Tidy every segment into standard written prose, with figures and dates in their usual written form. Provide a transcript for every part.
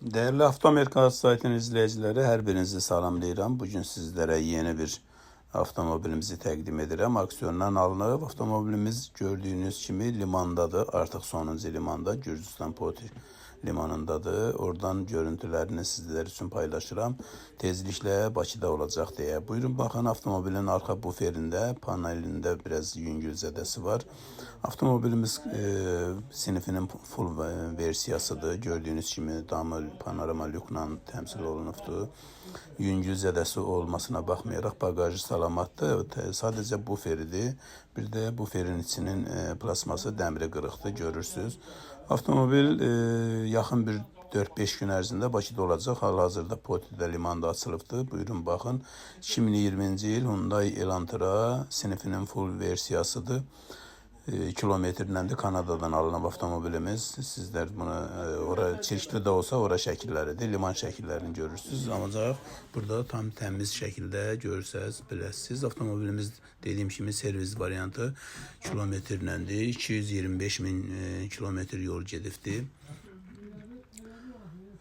Değerli Avtoamerika saytının izleyicileri, her birinizi salamlayıram. Bugün sizlere yeni bir avtomobilimizi təqdim edirəm. Aksiyondan alınıb. Avtomobilimiz gördüğünüz kimi limandadır. Artıq sonuncu limanda, Gürcistan Poti limanındadır. Oradan görüntülerini sizler için paylaşıram. Tezliklə Bakıda olacaq deyə. Buyurun baxın, avtomobilin arka buferində, panelində biraz yüngül zədəsi var. Avtomobilimiz sinifinin full versiyasıdır. Gördüğünüz kimi damı panorama lüklə təmsil olunubdur. Yüngül zədəsi olmasına baxmayaraq bagajı salamatdır. Sadəcə buferidir. Bir də buferin içinin plasması dəmiri qırıqdır, görürsünüz. Avtomobil yaxın bir 4-5 gün ərzində Bakıda olacaq. Hal-hazırda Potidə limanda açılıbdır. Buyurun baxın. 2020-ci il Hyundai Elantra sinifinin full versiyasıdır. Kilometrlə də Kanadadan alınan avtomobilimiz. Sizler bunu ora çeşitli de olsa ora şəkilləridir. Liman şəkillərini görürsünüz. Ancaq burada tam təmiz şəkildə görsəz biləsiniz. Avtomobilimiz dediyim kimi servis variantı kilometrləndir. 225 min kilometr yol gedibdir.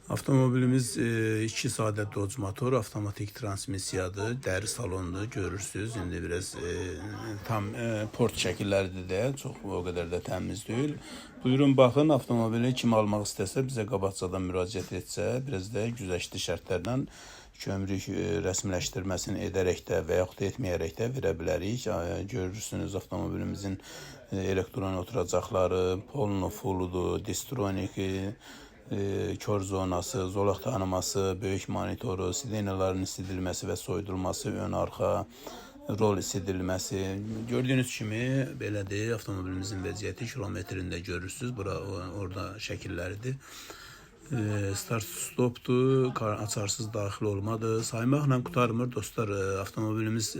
Avtomobilimiz 2 sadə Dodge motor, avtomatik transmissiyadır, dəri salondur, görürsünüz. İndi biraz tam port şəkilləridir də, çox o qədər də təmiz deyil. Buyurun baxın, avtomobili kim almaq istəsə bizə qabaqcadan müraciət etsə, biraz da güzəştli şərtlərlə kömrük rəsmiləşdirməsini edərək də və yaxud da etməyərək də verə bilərik. Görürsünüz avtomobilimizin elektron oturacaqları, polnu fulludur, distroniki, kör zonası, zolaq tanıması, böyük monitoru, sirenaların isidilməsi və soyudulması, ön arxa rol isidilməsi. Gördüğünüz kimi belədir. Avtomobilimizin vəziyyəti kilometrində görürsünüz. Bura orada şəkilləridir. Start stopdur, açarsız daxil olmadır. Saymaqla qutarmır dostlar. Avtomobilimiz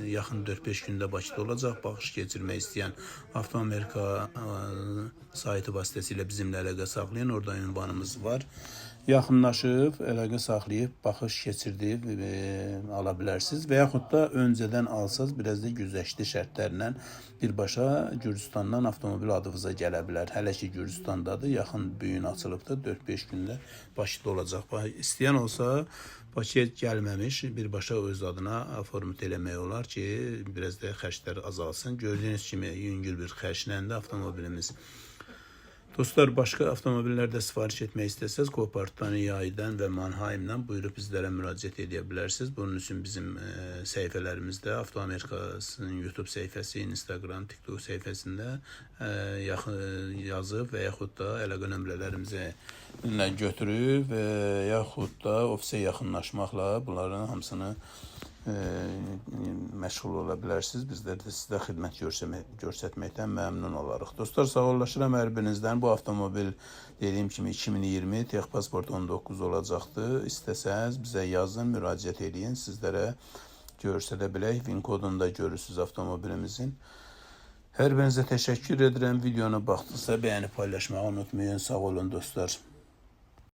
yaxın 4-5 gündə Bakıda olacaq. Baxış keçirmək istəyən Avtoamerika saytı vasitəsilə bizimlə əlaqə saxlayın. Orada ünvanımız var. Yaxınlaşıb əlaqə saxlayıb baxış keçirdib ala bilərsiniz və yaxud da öncədən alsaz biraz da güzəştli şərtlərlə birbaşa Gürcistandan avtomobil adınıza gələ bilər. Hələ ki Gürcistandadır, yaxın bu gün açılıbdır, 4-5 gündə Bakıda olacaq. İstəyən olsa Bakıya gəlməmiş birbaşa öz adına format eləmək olar ki, biraz da xərclər azalsın. Gördüyünüz kimi yüngül bir xərclə də avtomobilimiz. Dostlar, başka avtomobillerde sifariş etmək istəsəz, Copartdan, Yaydan və Manheim'dan buyurup bizlərə müraciət edə bilərsiniz. Bunun üçün bizim səhifələrimizdə, Avtoamerikasının YouTube səhifəsi, Instagram, TikTok səhifəsində yazıb və yaxud da əlaqə nömrələrimizi götürüb və yaxud da ofisə yaxınlaşmaqla bunların hamısını məşğul ola bilərsiniz. Bizlər də sizə xidmət göstərməkdən məmnun olarıq. Dostlar, sağollaşıram hər birinizdən. Bu avtomobil dediyim kimi 2020 Texpasport 19 olacaqdır. İstəsəniz bizə yazın, müraciət edin. Sizlərə göstərə bilək. VIN kodunu da görürsünüz avtomobilimizin. Hər birinizə təşəkkür edirəm. Videonu baxdıqsa bəyənib paylaşmağı unutmayın. Sağ olun dostlar.